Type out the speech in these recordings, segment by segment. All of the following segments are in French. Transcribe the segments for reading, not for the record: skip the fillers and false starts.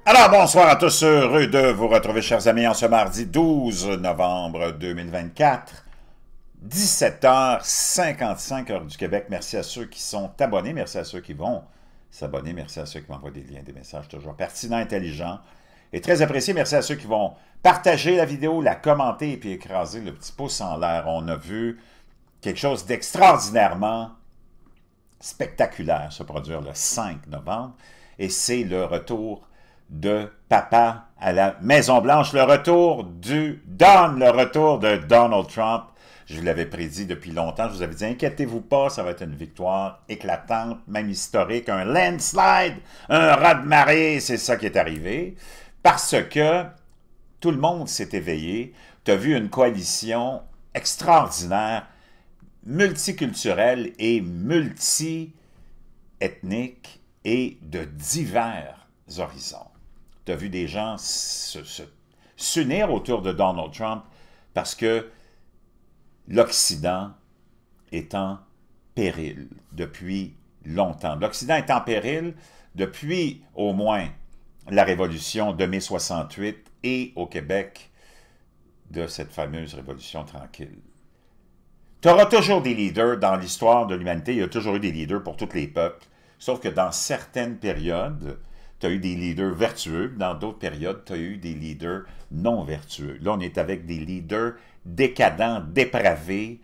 Alors, bonsoir à tous, heureux de vous retrouver, chers amis, en ce mardi 12 novembre 2024, 17h55, heure du Québec. Merci à ceux qui sont abonnés, merci à ceux qui vont s'abonner, merci à ceux qui m'envoient des liens, des messages toujours pertinents, intelligents et très appréciés. Merci à ceux qui vont partager la vidéo, la commenter et puis écraser le petit pouce en l'air. On a vu quelque chose d'extraordinairement spectaculaire se produire le 5 novembre et c'est le retour de papa à la Maison-Blanche, le retour le retour de Donald Trump. Je vous l'avais prédit depuis longtemps, je vous avais dit, inquiétez-vous pas, ça va être une victoire éclatante, même historique, un landslide, un raz-de-marée, c'est ça qui est arrivé, parce que tout le monde s'est éveillé, tu as vu une coalition extraordinaire, multiculturelle et multi-ethnique et de divers horizons. Tu as vu des gens s'unir autour de Donald Trump parce que l'Occident est en péril depuis longtemps. L'Occident est en péril depuis au moins la Révolution de mai 68 et au Québec de cette fameuse Révolution tranquille. Tu auras toujours des leaders dans l'histoire de l'humanité, il y a toujours eu des leaders pour tous les peuples, sauf que dans certaines périodes, tu as eu des leaders vertueux, dans d'autres périodes, tu as eu des leaders non vertueux. Là, on est avec des leaders décadents, dépravés,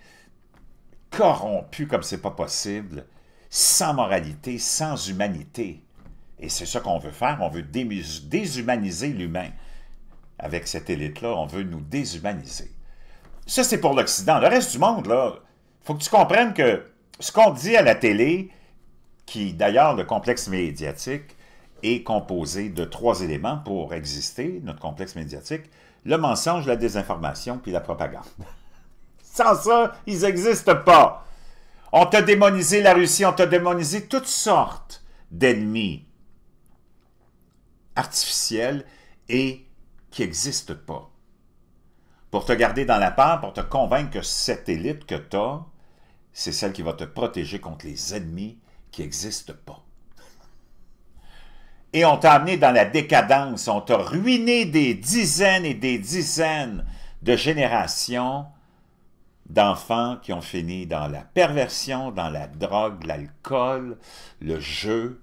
corrompus comme c'est pas possible, sans moralité, sans humanité. Et c'est ça qu'on veut faire, on veut déshumaniser l'humain. Avec cette élite-là, on veut nous déshumaniser. Ça, c'est pour l'Occident. Le reste du monde, là, il faut que tu comprennes que ce qu'on dit à la télé, qui d'ailleurs, le complexe médiatique, est composé de 3 éléments pour exister, notre complexe médiatique, le mensonge, la désinformation, puis la propagande. Sans ça, ils n'existent pas. On t'a démonisé la Russie, on t'a démonisé toutes sortes d'ennemis artificiels et qui n'existent pas. Pour te garder dans la peur, pour te convaincre que cette élite que tu as, c'est celle qui va te protéger contre les ennemis qui n'existent pas. Et on t'a amené dans la décadence, on t'a ruiné des dizaines et des dizaines de générations d'enfants qui ont fini dans la perversion, dans la drogue, l'alcool, le jeu.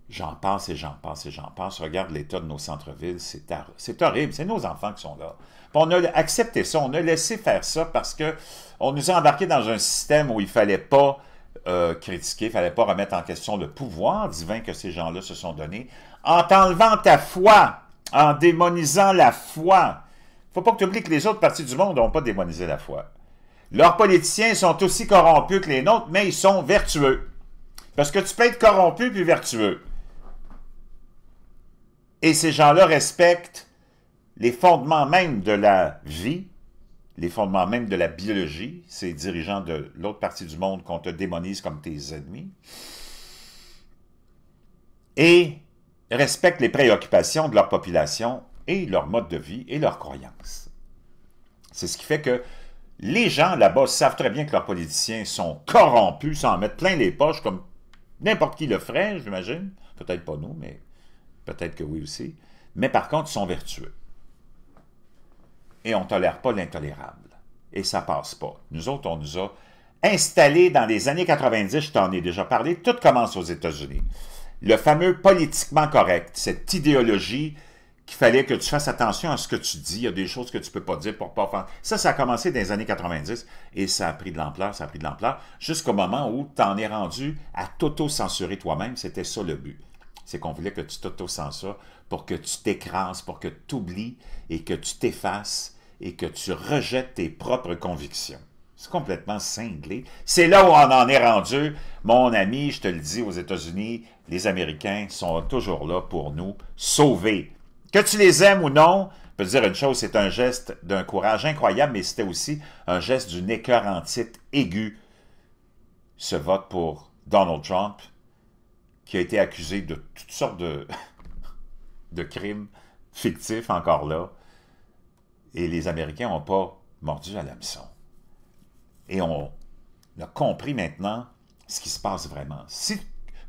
J'en passe et j'en passe et j'en passe. Regarde l'état de nos centres-villes, c'est horrible. C'est nos enfants qui sont là. Puis on a accepté ça, on a laissé faire ça parce qu'on nous a embarqués dans un système où il ne fallait pas critiquer, il ne fallait pas remettre en question le pouvoir divin que ces gens-là se sont donné, en t'enlevant ta foi, en démonisant la foi. Il ne faut pas que tu oublies que les autres parties du monde n'ont pas démonisé la foi. Leurs politiciens sont aussi corrompus que les nôtres, mais ils sont vertueux. Parce que tu peux être corrompu puis vertueux. Et ces gens-là respectent les fondements même de la vie, les fondements même de la biologie, ces dirigeants de l'autre partie du monde qu'on te démonise comme tes ennemis, et respectent les préoccupations de leur population et leur mode de vie et leurs croyances. C'est ce qui fait que les gens là-bas savent très bien que leurs politiciens sont corrompus, s'en mettent plein les poches, comme n'importe qui le ferait, j'imagine. Peut-être pas nous, mais peut-être que oui aussi. Mais par contre, ils sont vertueux. Et on ne tolère pas l'intolérable. Et ça ne passe pas. Nous autres, on nous a installés dans les années 90, je t'en ai déjà parlé, tout commence aux États-Unis. Le fameux politiquement correct, cette idéologie qu'il fallait que tu fasses attention à ce que tu dis, il y a des choses que tu ne peux pas dire pour pas faire. Ça a commencé dans les années 90 et ça a pris de l'ampleur, jusqu'au moment où tu en es rendu à t'auto-censurer toi-même, c'était ça le but. C'est qu'on voulait que tu t'auto-censures pour que tu t'écrases, pour que tu oublies et que tu t'effaces et que tu rejettes tes propres convictions. C'est complètement cinglé. C'est là où on en est rendu. Mon ami, je te le dis, aux États-Unis, les Américains sont toujours là pour nous sauver. Que tu les aimes ou non, je peux te dire une chose, c'est un geste d'un courage incroyable, mais c'était aussi un geste d'une écœurantite aiguë. Ce vote pour Donald Trump, qui a été accusé de toutes sortes de crimes fictifs encore là. Et les Américains n'ont pas mordu à l'hameçon. Et on a compris maintenant ce qui se passe vraiment.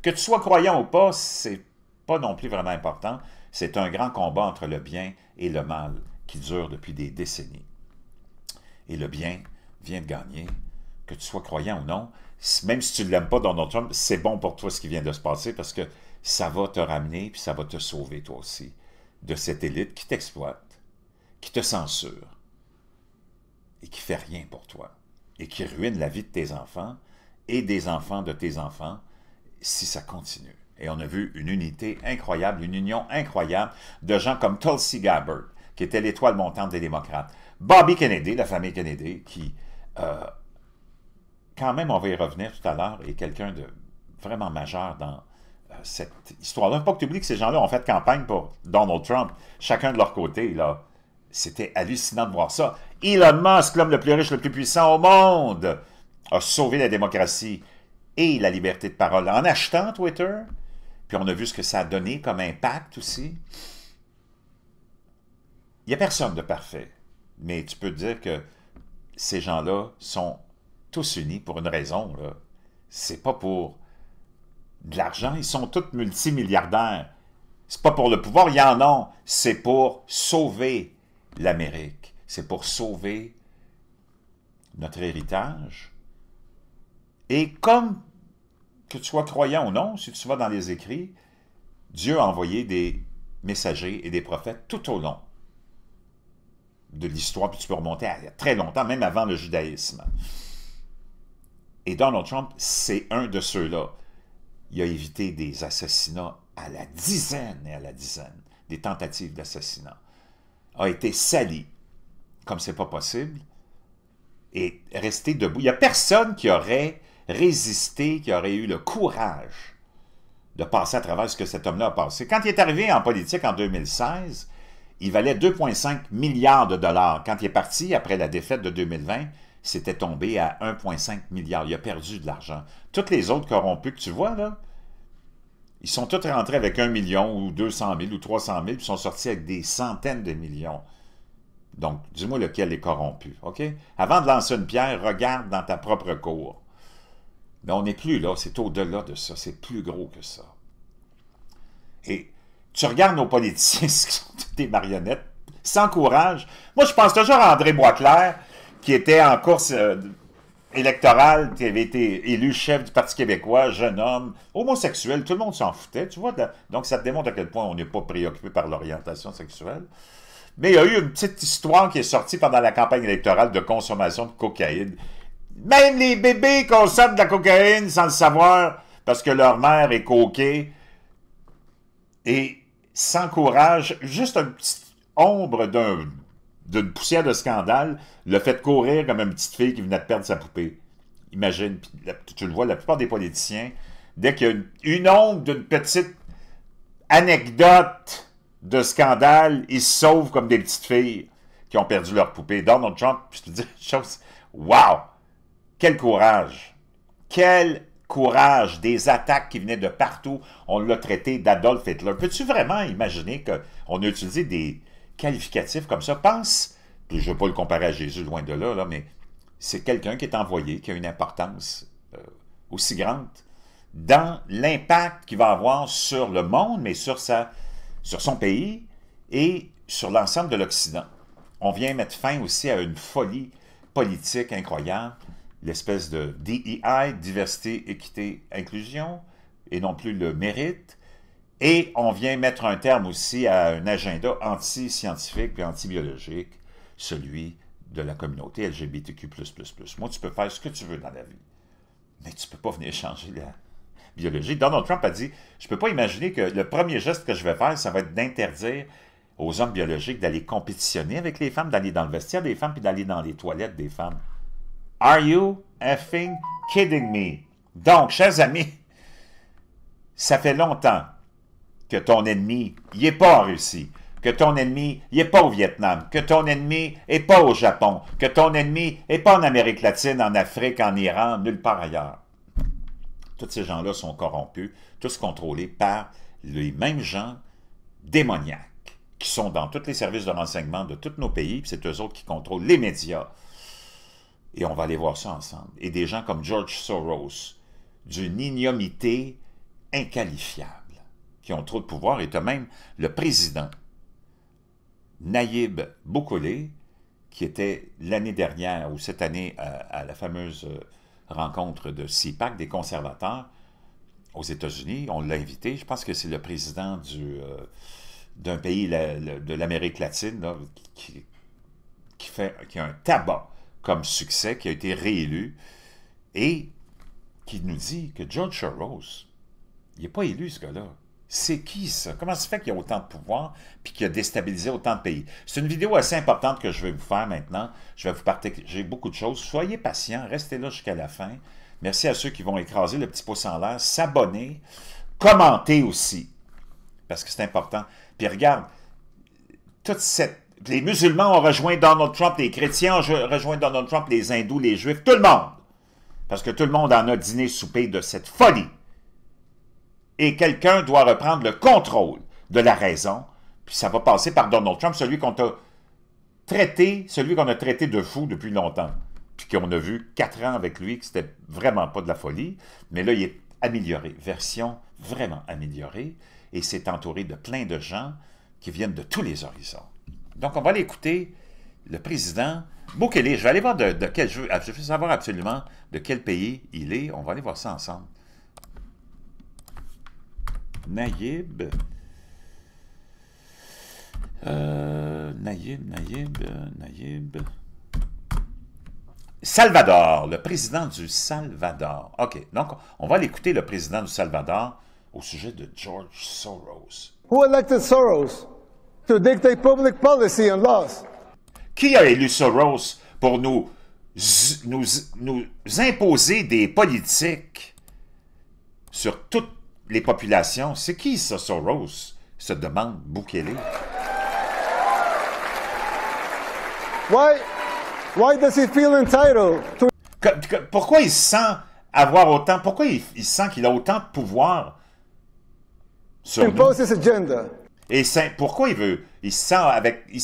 Que tu sois croyant ou pas, c'est pas non plus vraiment important. C'est un grand combat entre le bien et le mal qui dure depuis des décennies. Et le bien vient de gagner, que tu sois croyant ou non. Même si tu ne l'aimes pas, Donald Trump, c'est bon pour toi ce qui vient de se passer parce que ça va te ramener puis ça va te sauver toi aussi de cette élite qui t'exploite, qui te censure et qui fait rien pour toi et qui ruine la vie de tes enfants et des enfants de tes enfants si ça continue. Et on a vu une unité incroyable, une union incroyable de gens comme Tulsi Gabbard, qui était l'étoile montante des démocrates. Bobby Kennedy, la famille Kennedy, qui, quand même, on va y revenir tout à l'heure, est quelqu'un de vraiment majeur dans cette histoire-là. Pas que tu oublies que ces gens-là ont fait campagne pour Donald Trump, chacun de leur côté, là. C'était hallucinant de voir ça. Elon Musk, l'homme le plus riche, le plus puissant au monde, a sauvé la démocratie et la liberté de parole en achetant Twitter. Puis on a vu ce que ça a donné comme impact aussi. Il n'y a personne de parfait, mais tu peux te dire que ces gens-là sont tous unis pour une raison. C'est pas pour de l'argent, ils sont tous multimilliardaires. C'est pas pour le pouvoir, il y en a. C'est pour sauver l'Amérique. C'est pour sauver notre héritage. Et comme que tu sois croyant ou non, si tu vas dans les écrits, Dieu a envoyé des messagers et des prophètes tout au long de l'histoire, puis tu peux remonter à très longtemps, même avant le judaïsme. Et Donald Trump, c'est un de ceux-là. Il a évité des assassinats à la dizaine et à la dizaine, des tentatives d'assassinat. A été sali, comme c'est pas possible, et resté debout. Il n'y a personne qui aurait résisté, qui aurait eu le courage de passer à travers ce que cet homme-là a passé. Quand il est arrivé en politique en 2016, il valait 2,5 milliards de dollars. Quand il est parti, après la défaite de 2020, c'était tombé à 1,5 milliard. Il a perdu de l'argent. Tous les autres corrompus que tu vois, là, ils sont tous rentrés avec 1 million ou 200 000 ou 300 000, puis sont sortis avec des centaines de millions. Donc, dis-moi lequel est corrompu, OK? Avant de lancer une pierre, regarde dans ta propre cour. Mais on n'est plus là, c'est au-delà de ça, c'est plus gros que ça. Et tu regardes nos politiciens, qui sont toutes des marionnettes, sans courage. Moi, je pense toujours à André Boisclair, qui était en course électorale, qui avait été élu chef du Parti québécois, jeune homme, homosexuel, tout le monde s'en foutait, tu vois. Donc, ça te démontre à quel point on n'est pas préoccupé par l'orientation sexuelle. Mais il y a eu une petite histoire qui est sortie pendant la campagne électorale de consommation de cocaïne. Même les bébés consomment de la cocaïne sans le savoir, parce que leur mère est coquée. Et sans courage, juste une petite ombre d'une poussière de scandale, le fait de courir comme une petite fille qui venait de perdre sa poupée. Imagine, tu le vois, la plupart des politiciens, dès qu'il y a une ombre d'une petite anecdote de scandale, ils se sauvent comme des petites filles qui ont perdu leur poupée. Donald Trump, je te dis une chose, wow! Quel courage! Quel courage! Des attaques qui venaient de partout. On l'a traité d'Adolf Hitler. Peux-tu vraiment imaginer qu'on a utilisé des qualificatifs comme ça? Pense, puis je ne veux pas le comparer à Jésus, loin de là, mais c'est quelqu'un qui est envoyé, qui a une importance aussi grande dans l'impact qu'il va avoir sur le monde, mais sur son pays et sur l'ensemble de l'Occident. On vient mettre fin aussi à une folie politique incroyable, l'espèce de DEI, diversité, équité, inclusion, et non plus le mérite. Et on vient mettre un terme aussi à un agenda anti-scientifique et anti-biologique, celui de la communauté LGBTQ++. Moi, tu peux faire ce que tu veux dans la vie, mais tu ne peux pas venir changer la biologie. Donald Trump a dit, je ne peux pas imaginer que le premier geste que je vais faire, ça va être d'interdire aux hommes biologiques d'aller compétitionner avec les femmes, d'aller dans le vestiaire des femmes, puis d'aller dans les toilettes des femmes. Are you effing kidding me? Donc, chers amis, ça fait longtemps que ton ennemi, il n'est pas en Russie, que ton ennemi, il n'est pas au Vietnam, que ton ennemi n'est pas au Japon, que ton ennemi n'est pas en Amérique latine, en Afrique, en Iran, nulle part ailleurs. Tous ces gens-là sont corrompus, tous contrôlés par les mêmes gens démoniaques qui sont dans tous les services de renseignement de tous nos pays, puis c'est eux autres qui contrôlent les médias. Et on va aller voir ça ensemble. Et des gens comme George Soros, d'une ignomité inqualifiable, qui ont trop de pouvoir, et tu as même le président, Nayib Bukele, qui était l'année dernière, ou cette année, à la fameuse rencontre de CPAC, des conservateurs, aux États-Unis. On l'a invité, je pense que c'est le président d'un pays de l'Amérique latine, là, qui a un tabac comme succès, qui a été réélu, et qui nous dit que George Soros, il n'est pas élu, ce gars-là. C'est qui, ça? Comment ça se fait qu'il y a autant de pouvoir puis qu'il a déstabilisé autant de pays? C'est une vidéo assez importante que je vais vous faire maintenant. Je vais vous partager beaucoup de choses. Soyez patients, restez là jusqu'à la fin. Merci à ceux qui vont écraser le petit pouce en l'air, s'abonner, commenter aussi, parce que c'est important. Puis regarde, les musulmans ont rejoint Donald Trump, les chrétiens ont rejoint Donald Trump, les hindous, les juifs, tout le monde. Parce que tout le monde en a dîné, soupé de cette folie. Et quelqu'un doit reprendre le contrôle de la raison, puis ça va passer par Donald Trump, celui qu'on a traité de fou depuis longtemps, puis qu'on a vu 4 ans avec lui, que c'était vraiment pas de la folie, mais là, il est amélioré, version vraiment améliorée, et c'est entouré de plein de gens qui viennent de tous les horizons. Donc, on va aller écouter le président Bukele. Je vais aller voir de quel... Je veux savoir absolument de quel pays il est. On va aller voir ça ensemble. Nayib. Nayib. Salvador, le président du Salvador. OK, donc on va aller écouter le président du Salvador au sujet de George Soros. Who elected Soros to dictate public policy and laws? Qui a élu Soros pour nous imposer des politiques sur toutes les populations? C'est qui ça, Soros? Se demande Bukele. Why does he feel entitled to... Pourquoi il se sent avoir autant... Pourquoi il sent qu'il a autant de pouvoir sur impose nous? his agenda? Et pourquoi il veut... Il se sent avec... Il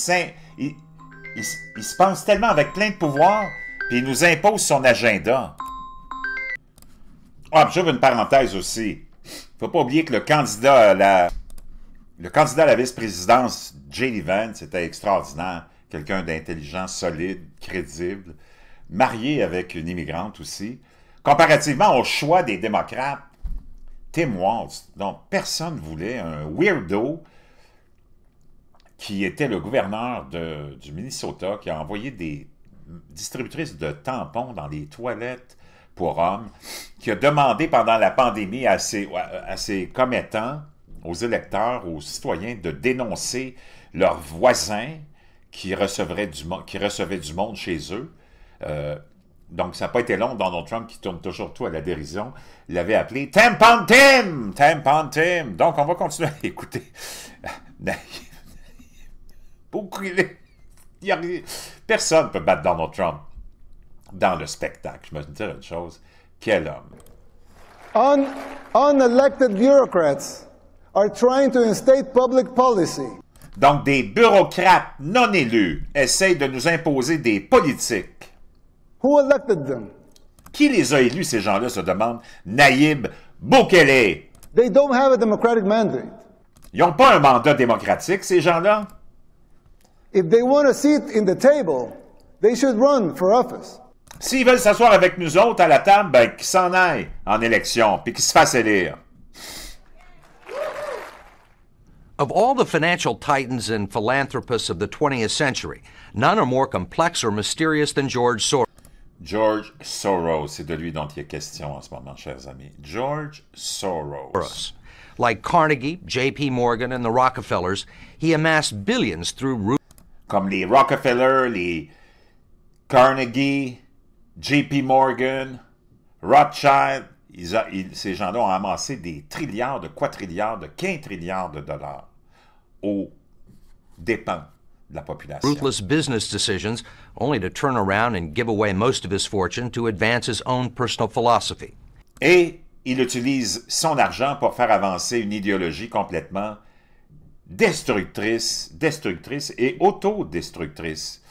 se pense tellement avec plein de pouvoir, puis il nous impose son agenda. Ah, j'ouvre une parenthèse aussi. Il ne faut pas oublier que le candidat à la vice-présidence, J.D. Vance, c'était extraordinaire. Quelqu'un d'intelligent, solide, crédible, marié avec une immigrante aussi. Comparativement au choix des démocrates, Tim Walz, dont personne ne voulait, un weirdo qui était le gouverneur du Minnesota, qui a envoyé des distributrices de tampons dans les toilettes pour hommes, qui a demandé pendant la pandémie à ses commettants, aux électeurs, aux citoyens, de dénoncer leurs voisins qui recevaient du monde chez eux. Donc, ça n'a pas été long. Donald Trump, qui tourne toujours tout à la dérision, l'avait appelé Tampon Tim! Tampon Tim! Donc, on va continuer à écouter. Personne ne peut battre Donald Trump dans le spectacle. Je me dis une chose. Quel homme! Unelected bureaucrats are trying to instate public policy. Donc, des bureaucrates non élus essayent de nous imposer des politiques. Who elected them? Qui les a élus, ces gens-là, se demande Nayib Bukele. They don't have a democratic mandate. Ils n'ont pas un mandat démocratique, ces gens-là. If they want a seat in the table, they should run for office. S'ils veulent s'asseoir avec nous autres à la table, ben, qu'ils s'en aillent en élection, puis qu'ils se fassent élire. Of all the financial titans and philanthropists of the 20th century, none are more complex or mysterious than George Soros. George Soros, c'est de lui dont il est question en ce moment, chers amis. George Soros. Like Carnegie, J.P. Morgan, and the Rockefellers, he amassed billions through... Comme les Rockefeller, les Carnegie, J.P. Morgan, Rothschild, ces gens-là ont amassé des trilliards, de quadrilliards, de quintrilliards de dollars aux dépens de la population. Ruthless business decisions, only to turn around and give away most of his fortune to advance his own personal philosophy. Et il utilise son argent pour faire avancer une idéologie complètement destructrice et autodestructrice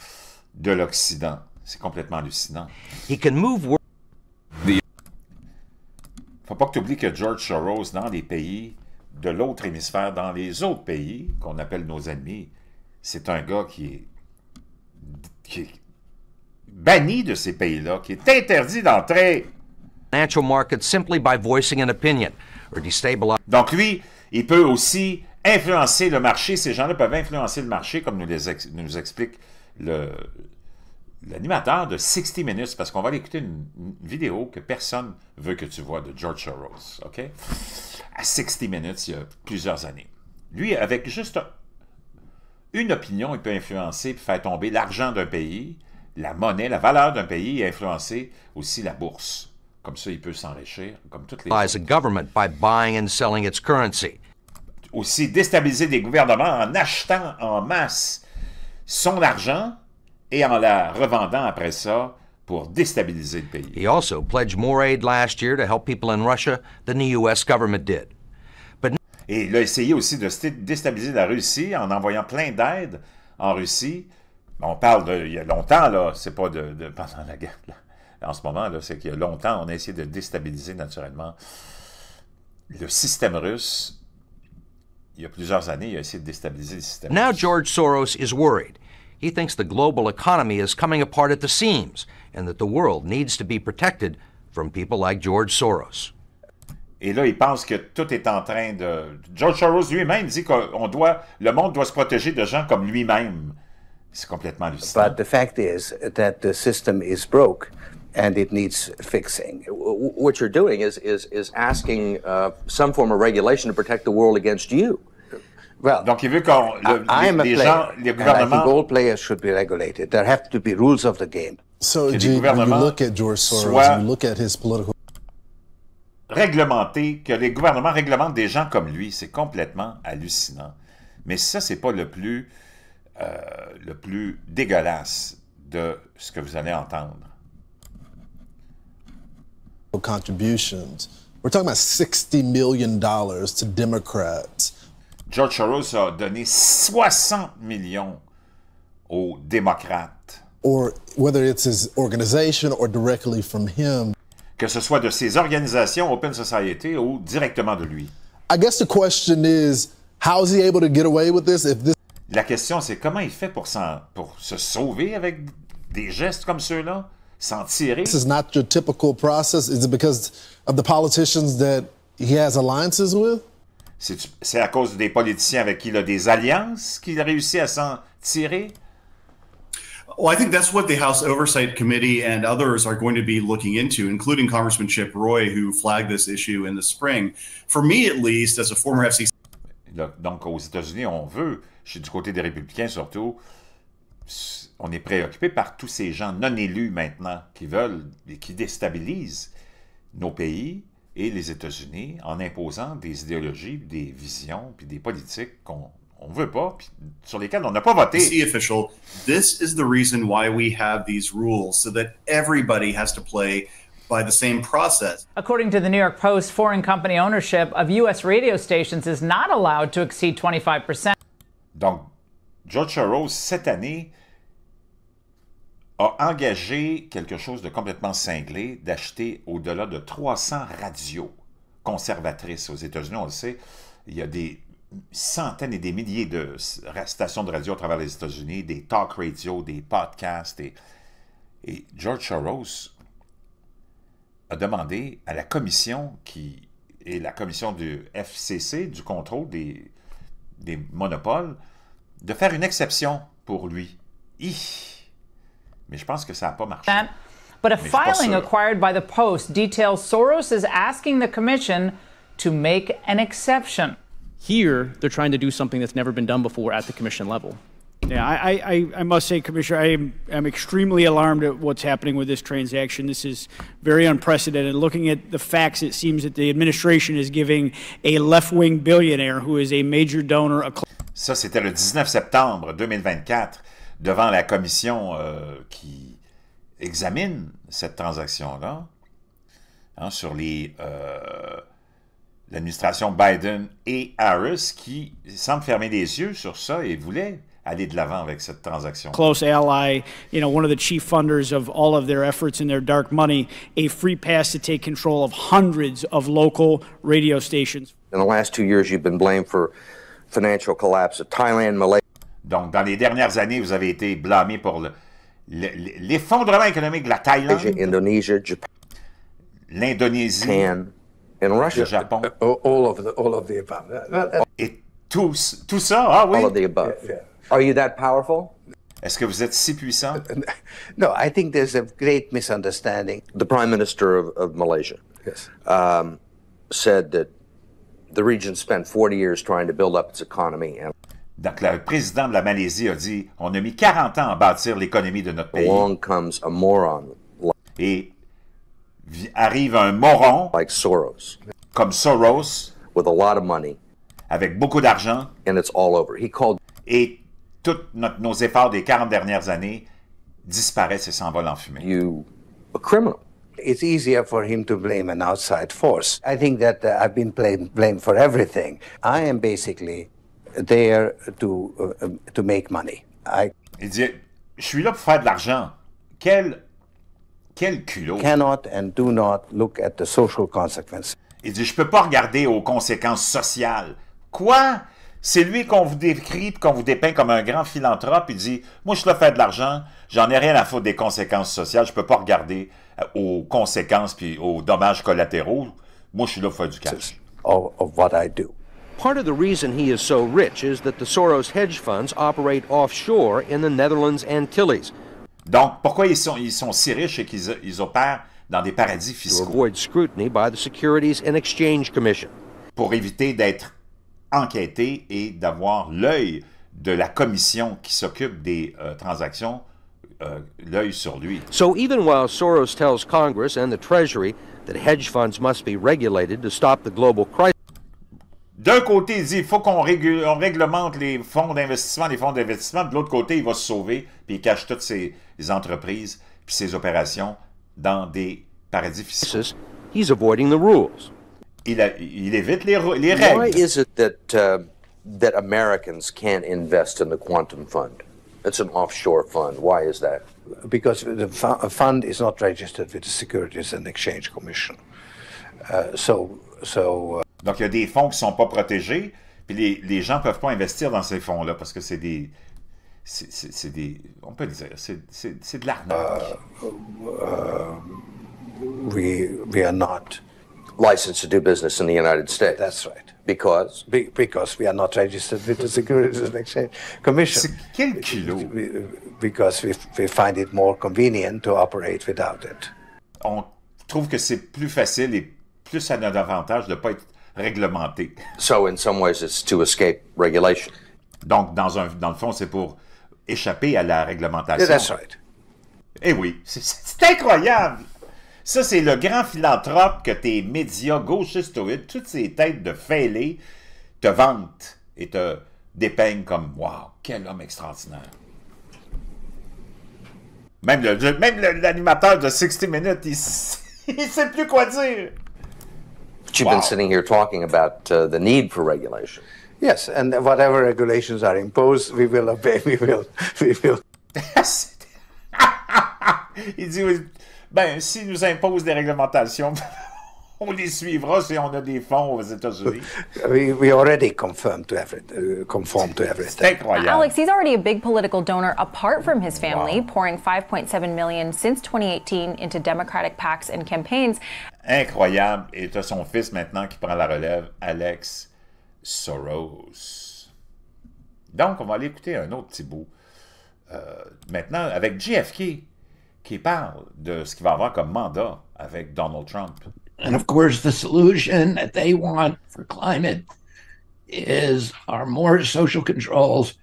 de l'Occident. C'est complètement hallucinant. He can move... Faut pas que tu oublies que George Soros, dans les pays de l'autre hémisphère, dans les autres pays qu'on appelle nos ennemis, c'est un gars qui est banni de ces pays-là, qui est interdit d'entrer. Financial markets simply by voicing an opinion or destabilize. Donc lui, il peut aussi influencer le marché. Ces gens-là peuvent influencer le marché, comme nous explique l'animateur de 60 Minutes, parce qu'on va aller écouter une vidéo que personne veut que tu vois de George Soros, OK? À 60 Minutes, il y a plusieurs années. Lui, avec juste une opinion, il peut influencer et faire tomber l'argent d'un pays, la monnaie, la valeur d'un pays, et influencer aussi la bourse. Comme ça, il peut s'enrichir, comme toutes les autres. A government by buying and selling its currency. Aussi déstabiliser des gouvernements en achetant en masse son argent et en la revendant après ça pour déstabiliser le pays. He also pledged more aid last year to help people in Russia than the U.S. government did. Et il a essayé aussi de déstabiliser la Russie en envoyant plein d'aides en Russie. On parle il y a longtemps, là, c'est pas pendant la guerre. Là. En ce moment, c'est qu'il y a longtemps, on a essayé de déstabiliser naturellement le système russe. Il y a plusieurs années, il a essayé de déstabiliser le système Now russe. George Soros is worried. He thinks the global economy is coming apart at the seams and that the world needs to be protected from people like George Soros. Et là, il pense que tout est en train de... George Soros lui-même dit que le monde doit se protéger de gens comme lui-même. C'est complètement hallucinant. But the fact is that the system is broke and it needs fixing. What you're doing is asking some form of regulation to protect the world against you. Well, Donc, il veut les gouvernements... I think all players should be regulated. There have to be rules of the game. So, when you look at George Soros, you look at his political... Réglementer, que les gouvernements réglementent des gens comme lui, c'est complètement hallucinant. Mais ça, c'est pas le plus dégueulasse de ce que vous allez entendre. Contributions. We're talking about $60 million to Democrats. George Soros a donné 60 millions aux démocrates. Or whether it's his organization or directly from him. Que ce soit de ses organisations, Open Society, ou directement de lui. I guess the question is, how is he able to get away with this if this... La question, c'est comment il fait pour se sauver avec des gestes comme ceux-là, s'en tirer? This is not your typical process. Is it because of the politicians that he has alliances with? C'est à cause des politiciens avec qui il a des alliances qu'il a réussi à s'en tirer? Well, I think that's what the House Oversight Committee and others are going to be looking into, including Congressman Chip Roy, who flagged this issue in the spring. For me, at least, as a former FCC... Donc, aux États-Unis, on veut, du côté des républicains surtout, on est préoccupé par tous ces gens non élus maintenant qui veulent et qui déstabilisent nos pays et les États-Unis en imposant des idéologies, des visions, puis des politiques qu'on ne veut pas, puis sur lesquelles on n'a pas voté. Official, this is the reason why we have these rules, so that everybody has to play by the same process. According to the New York Post, foreign company ownership of U.S. radio stations is not allowed to exceed 25%. Donc, George Soros, cette année, a engagé quelque chose de complètement cinglé, d'acheter au-delà de 300 radios conservatrices aux États-Unis. On le sait, il y a des centaines et des milliers de stations de radio à travers les États-Unis, des talk radio, des podcasts. Et George Soros a demandé à la commission qui est la commission du FCC, du contrôle des monopoles, de faire une exception pour lui. Mais je pense que ça n'a pas marché. But a filing acquired by the Post details Soros is asking the commission to make an exception. Here, they're trying to do something that's never been done before at the commission level. Yeah, I must say, Commissioner, I am extremely alarmed at what's happening with this transaction. This is very unprecedented. Looking at the facts, it seems that the administration is giving a left-wing billionaire who is a major donor a... Ça, c'était le 19 septembre 2024, devant la commission qui examine cette transaction-là, hein, sur l'administration Biden et Harris, qui semble fermer les yeux sur ça et voulait aller de l'avant avec cette transaction. Close ally, you know, one of the chief funders of all of their efforts in their dark money, a free pass to take control of hundreds of local radio stations. In the last 2 years, you've been blamed for financial collapse of Thailand, Malaysia. Donc, dans les dernières années, vous avez été blâmé pour l'effondrement économique de la Thaïlande, Indonesia, Japan, l'Indonésie, and Russia. le Japon. All of the above. Et tout ça, ah oui. All of the above. Are you that powerful? Est-ce que vous êtes si puissant? No, I think there's a great misunderstanding. The Prime Minister of Malaysia said that the region spent 40 years trying to build up its economy. And Donc, le président de la Malaisie a dit, on a mis 40 ans à bâtir l'économie de notre pays. along comes a moron Et arrive un moron like Soros comme Soros, with a lot of money, avec beaucoup d'argent, and it's all over. He called et tous nos efforts des 40 dernières années disparaissent et s'envolent en fumée. you a criminal. It's easier for him to blame an outside force. I think that I've been blamed for everything. I am basically there to make money. Il dit, je suis là pour faire de l'argent. Quel culot. Cannot and do not look at the social consequences. Il dit, je peux pas regarder aux conséquences sociales. Quoi? C'est lui qu'on vous décrit et qu'on vous dépeint comme un grand philanthrope. Il dit, moi, je suis là pour faire de l'argent, j'en ai rien à foutre des conséquences sociales, je peux pas regarder aux conséquences puis aux dommages collatéraux. Moi, je suis là pour faire du cash. Of what I do. Part of the reason he is so rich is that the Soros hedge funds operate offshore in the Netherlands Antilles. Donc, pourquoi ils sont si riches et qu'ils opèrent dans des paradis To fiscaux? avoid scrutiny by the Securities and Exchange Commission. Pour éviter d'être enquêtés et d'avoir l'œil de la commission qui s'occupe des transactions, l'œil sur lui. So even while Soros tells Congress and the Treasury that hedge funds must be regulated to stop the global crisis, D'un côté, il dit il faut qu'on réglemente les fonds d'investissement, de l'autre côté, il va se sauver, puis il cache toutes ses entreprises puis ses opérations dans des paradis fiscaux. he's avoiding the rules. Il évite les règles. Why is it that Americans can't invest in the quantum fund? It's an offshore fund. Why is that? Because the fund is not registered with the Securities and Exchange Commission. Donc, il y a des fonds qui ne sont pas protégés, puis les gens ne peuvent pas investir dans ces fonds-là, parce que c'est des... on peut le dire, c'est de l'arnaque. We are not licensed to do business in the United States. That's right. Because? Because we are not registered with the Securities and Exchange Commission. Quel culot! Because we find it more convenient to operate without it. On trouve que c'est plus facile et plus à notre avantage de ne pas être réglementé. So in some ways it's to escape regulation. Donc, dans le fond, c'est pour échapper à la réglementation. Yeah, that's right. Eh oui, c'est incroyable! Ça, c'est le grand philanthrope que tes médias gauchistoïdes, toutes ces têtes de fêlés, te vantent et te dépeignent comme « Wow, quel homme extraordinaire! » Même l'animateur de 60 Minutes, il ne sait plus quoi dire. But you've been sitting here talking about the need for regulation. Yes, and whatever regulations are imposed, we will obey. We will. Il dit, ben, s'ils nous imposent des réglementations, on les suivra si on a des fonds aux États-Unis. We already conform to everything. C'est incroyable. Alex, he's already a big political donor apart from his family, pouring $5.7 million since 2018 into Democratic PACs and campaigns. Incroyable. Et tu as son fils maintenant qui prend la relève, Alex Soros. Donc, on va aller écouter un autre petit bout. Maintenant, avec JFK, qui parle de ce qu'il va avoir comme mandat avec Donald Trump. And of course, the solution that they want for climate are more social controls.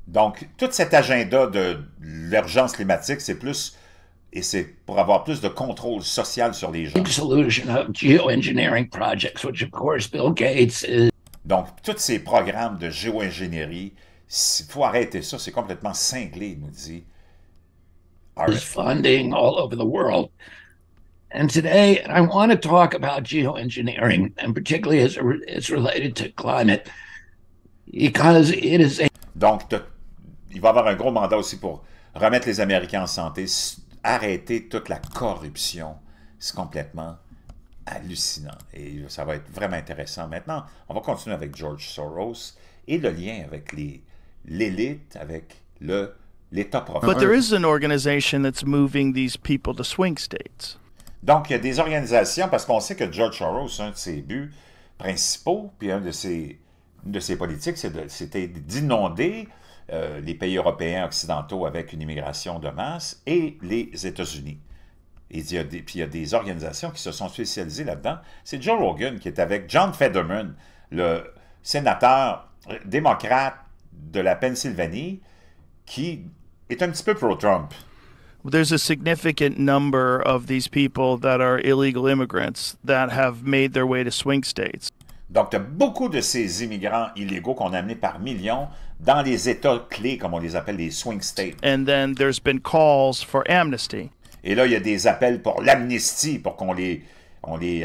Donc, tout cet agenda de l'urgence climatique, c'est plus, et c'est pour avoir plus de contrôle social sur les gens. Big solution of geoengineering projects, which of course Bill Gates is. Donc, tous ces programmes de géoingénierie, il faut arrêter ça, c'est complètement cinglé, il nous dit. Is funding all over the world. And today, I want to talk about geoengineering, and particularly as it's related to climate, because it is a... Donc, il va y avoir un gros mandat aussi pour remettre les Américains en santé, arrêter toute la corruption. C'est complètement hallucinant. Et ça va être vraiment intéressant. Maintenant, on va continuer avec George Soros et le lien avec l'élite, avec l'État profond. But there is an organization that's moving these people to swing states. Donc, il y a des organisations, parce qu'on sait que George Soros, un de ses buts principaux, puis une de ses politiques, c'était d'inonder les pays européens occidentaux avec une immigration de masse et les États-Unis. Et puis il y a des organisations qui se sont spécialisées là-dedans. C'est Joe Rogan qui est avec John Fetterman, le sénateur démocrate de la Pennsylvanie, qui est un petit peu pro-Trump. There's a significant number of these people that are illegal immigrants that have made their way to swing states. Donc, tu as beaucoup de ces immigrants illégaux qu'on a amenés par millions dans les États clés, comme on les appelle les swing states. And then there's been calls for amnesty. Et là, il y a des appels pour l'amnistie, pour qu'on les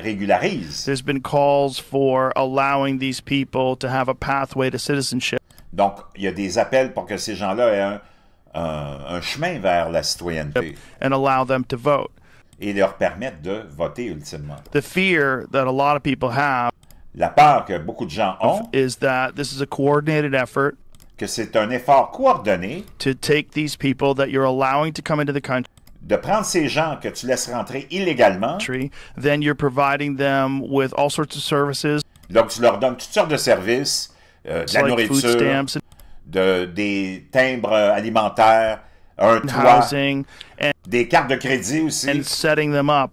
régularise. There's been calls for allowing these people to have a pathway to citizenship. Donc, il y a des appels pour que ces gens-là aient un chemin vers la citoyenneté. And allow them to vote. Et leur permettre de voter ultimement. The fear that a lot of people have, la peur que beaucoup de gens ont, is that this is a coordinated effort, que c'est un effort coordonné, to take these people that you're allowing to come into the country, de prendre ces gens que tu laisses rentrer illégalement, then you're providing them with all sorts of services. Donc tu leur donnes toutes sortes de services, de la nourriture, des timbres alimentaires, un toit, des cartes de crédit aussi. And setting them up.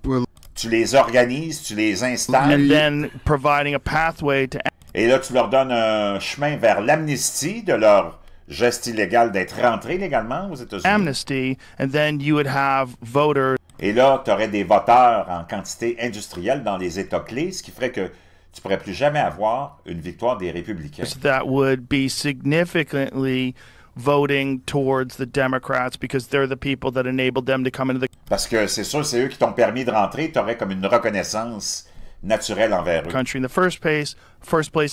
Tu les organises, tu les installes. And then providing a pathway to... Et là, tu leur donnes un chemin vers l'amnistie de leur geste illégal d'être rentré légalement aux États-Unis. Amnesty, and then you would have voters. Et là, tu aurais des voteurs en quantité industrielle dans les États clés, ce qui ferait que tu ne pourrais plus jamais avoir une victoire des républicains. That would be significantly voting towards the Democrats because they're the people that enabled them to come into the... Parce que c'est sûr, c'est eux qui t'ont permis de rentrer, tu aurais comme une reconnaissance naturelle envers eux. Country in the first place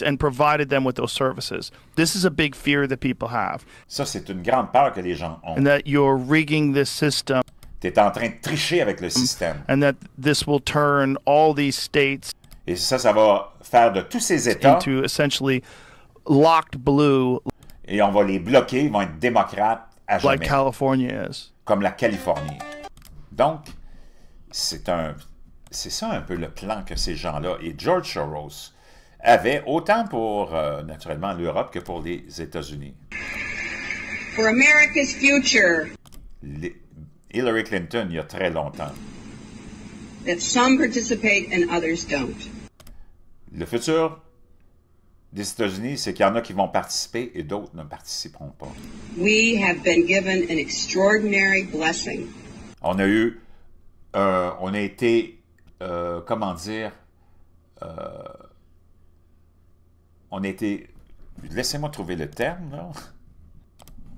and provided them with those services. This is a big fear that people have. Ça, c'est une grande peur que les gens ont. And that you're rigging this system. Tu es en train de tricher avec le système. And that this will turn all these states... Et ça va faire de tous ces États... into essentially locked blue... Et on va les bloquer, ils vont être démocrates à jamais. Like California is. Comme la Californie. Donc, c'est ça un peu le plan que ces gens-là et George Soros avaient, autant pour, naturellement, l'Europe que pour les États-Unis. For America's future. Hillary Clinton, il y a très longtemps. That some participate and others don't. Le futur des États-Unis, c'est qu'il y en a qui vont participer et d'autres ne participeront pas. We have been given an extraordinary blessing. On a été, comment dire, on a été, laissez-moi trouver le terme, là.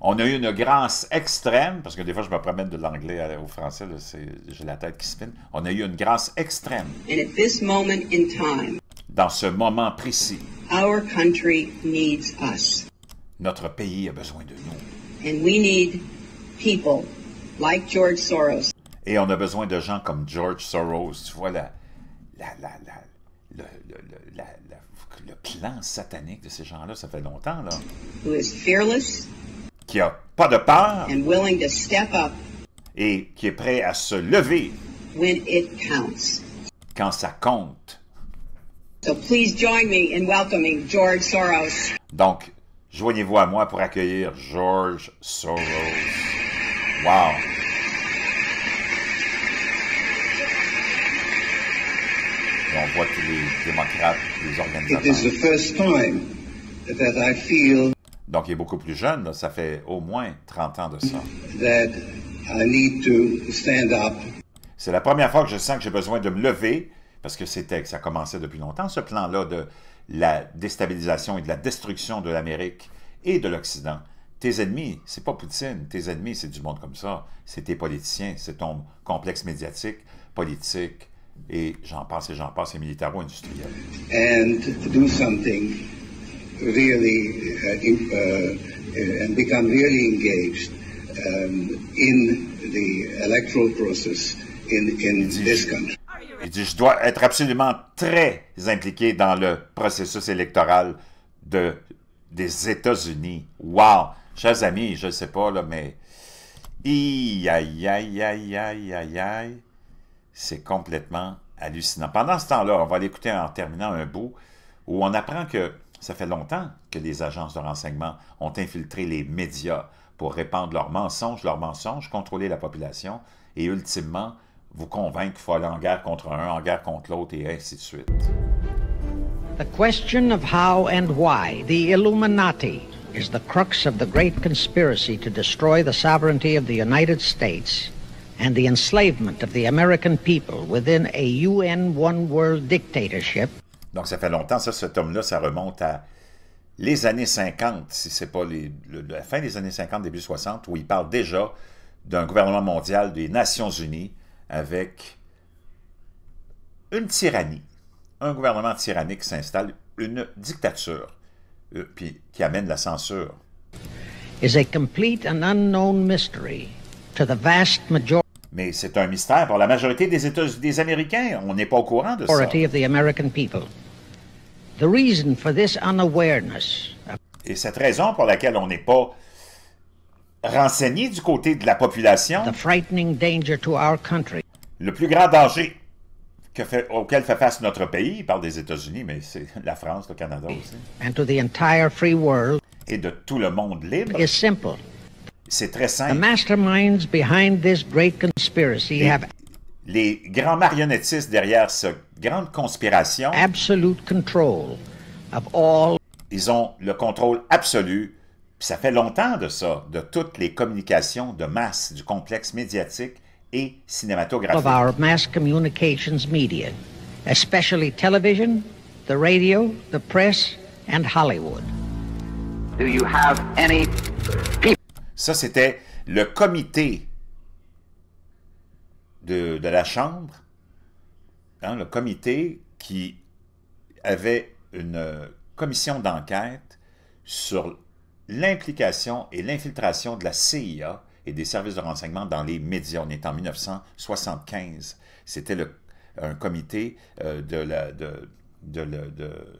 On a eu une grâce extrême, parce que des fois je me promène de l'anglais au français, j'ai la tête qui spinne. On a eu une grâce extrême. And at this moment in time, dans ce moment précis, our country needs us. Notre pays a besoin de nous. And we need people like George Soros. Et on a besoin de gens comme George Soros. Tu vois le plan satanique de ces gens-là, ça fait longtemps, là. Who is fearless. Qui a pas de peur. And willing to step up. Et qui est prêt à se lever. When it counts. Quand ça compte. So please join me in welcoming George Soros. Donc, joignez-vous à moi pour accueillir George Soros. Wow! Et on voit tous les démocrates, les organisateurs. It is the first time that I feel donc, il est beaucoup plus jeune, là, ça fait au moins 30 ans de ça. That I need to stand up. C'est la première fois que je sens que j'ai besoin de me lever, parce que ça commençait depuis longtemps, ce plan-là de la déstabilisation et de la destruction de l'Amérique et de l'Occident. Tes ennemis, c'est pas Poutine, tes ennemis, c'est du monde comme ça, c'est tes politiciens, c'est ton complexe médiatique, politique, et j'en passe, et militaro-industriel. And do something really and become really engaged in the electoral process in this country. Il dit, je dois être absolument très impliqué dans le processus électoral des États-Unis. Wow! Chers amis, je ne sais pas, là, mais... Aïe, aïe, aïe, aïe, aïe, aïe, aïe. C'est complètement hallucinant. Pendant ce temps-là, on va l'écouter en terminant un bout où on apprend que ça fait longtemps que les agences de renseignement ont infiltré les médias pour répandre leurs mensonges, contrôler la population et ultimement vous convaincre qu'il faut aller en guerre contre un, en guerre contre l'autre et ainsi de suite. The question of how and why the Illuminati is the crux of the great conspiracy to destroy the sovereignty of the United States and the enslavement of the American people within a UN one-world dictatorship. Donc ça fait longtemps, ça, cet homme-là, ça remonte à les années 50, si c'est pas la fin des années 50, début 60, où il parle déjà d'un gouvernement mondial des Nations Unies avec une tyrannie, un gouvernement tyrannique s'installe, une dictature, puis qui amène la censure. Is a complete and unknown mystery to the vast majority. Mais c'est un mystère pour la majorité des Américains. On n'est pas au courant de ça. Of the American people. The reason for this unawareness. Et cette raison pour laquelle on n'est pas renseigné du côté de la population. The frightening danger to our country. Le plus grand danger auquel fait face notre pays, il parle des États-Unis, mais c'est la France, le Canada aussi. And to the entire free world. Et de tout le monde libre. Is simple. C'est très simple. The masterminds behind this great conspiracy have les grands marionnettistes derrière cette grande conspiration. Absolute control of all. Ils ont le contrôle absolu, puis ça fait longtemps de ça, de toutes les communications de masse du complexe médiatique et cinématographique. Of our mass communications media, especially television, the radio, the press, and Hollywood. Do you have any people? Ça, c'était le comité de la Chambre, hein, le comité qui avait une commission d'enquête sur l'implication et l'infiltration de la CIA et des services de renseignement dans les médias. On est en 1975. C'était un comité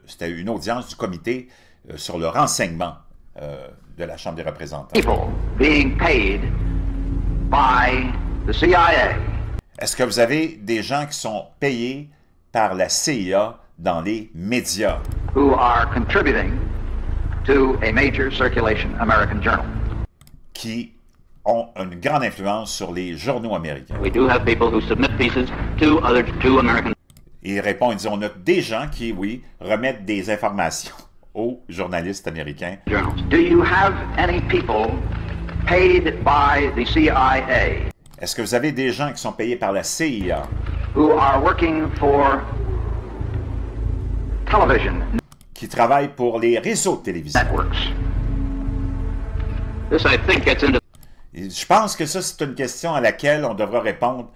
c'était une audience du comité sur le renseignement de la Chambre des représentants. People being paid by the CIA. Est-ce que vous avez des gens qui sont payés par la CIA dans les médias? Who are contributing to a major circulation American journal. Qui ont une grande influence sur les journaux américains. We do have people who submit pieces to American. Il répond, il dit, on a des gens qui, oui, remettent des informations aux journalistes américains. Do you have any people paid by the CIA? Est-ce que vous avez des gens qui sont payés par la CIA? Who are working for television? Qui travaillent pour les réseaux de télévision. Networks. This, I think, gets into... Je pense que ça, c'est une question à laquelle on devra répondre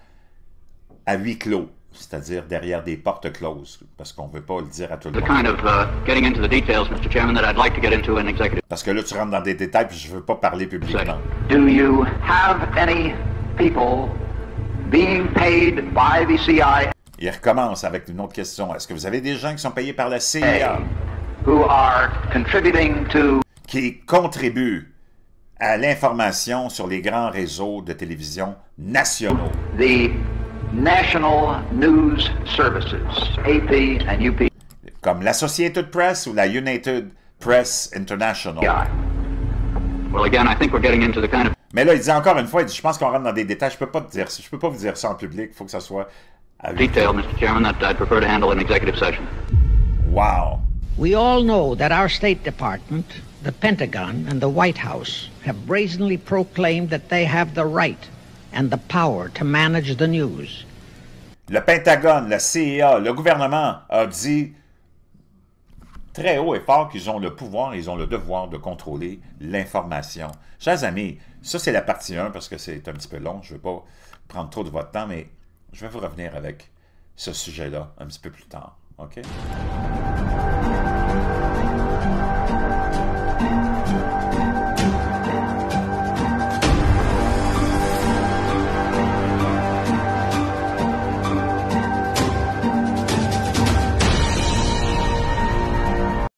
à huis clos, c'est-à-dire derrière des portes closes, parce qu'on ne veut pas le dire à tout le monde. Kind of, getting into the details, Mr. Chairman, that I'd like to get into in executive. Parce que là, tu rentres dans des détails, puis je ne veux pas parler publiquement. Do you have any people being paid by the CIA? Il recommence avec une autre question. Est-ce que vous avez des gens qui sont payés par la CIA? Who are contributing to... Qui contribuent à l'information sur les grands réseaux de télévision nationaux. The National News Services, AP and UP. Comme l'Associated Press ou la United Press International. Yeah. Well, again, I think we're getting into the kind of... Mais là, il dit encore une fois, il dit, je pense qu'on rentre dans des détails. Je peux pas vous dire ça en public. Il faut que ça soit... Detail, Mr. Chairman, that I'd prefer to handle in executive session. Wow. We all know that our State Department, the Pentagon, and the White House have brazenly proclaimed that they have the right and the power to manage the news. Le Pentagone, la CIA, le gouvernement a dit très haut et fort qu'ils ont le pouvoir, ils ont le devoir de contrôler l'information. Chers amis, ça c'est la partie 1 parce que c'est un petit peu long, je ne veux pas prendre trop de votre temps, mais je vais vous revenir avec ce sujet-là un petit peu plus tard. OK?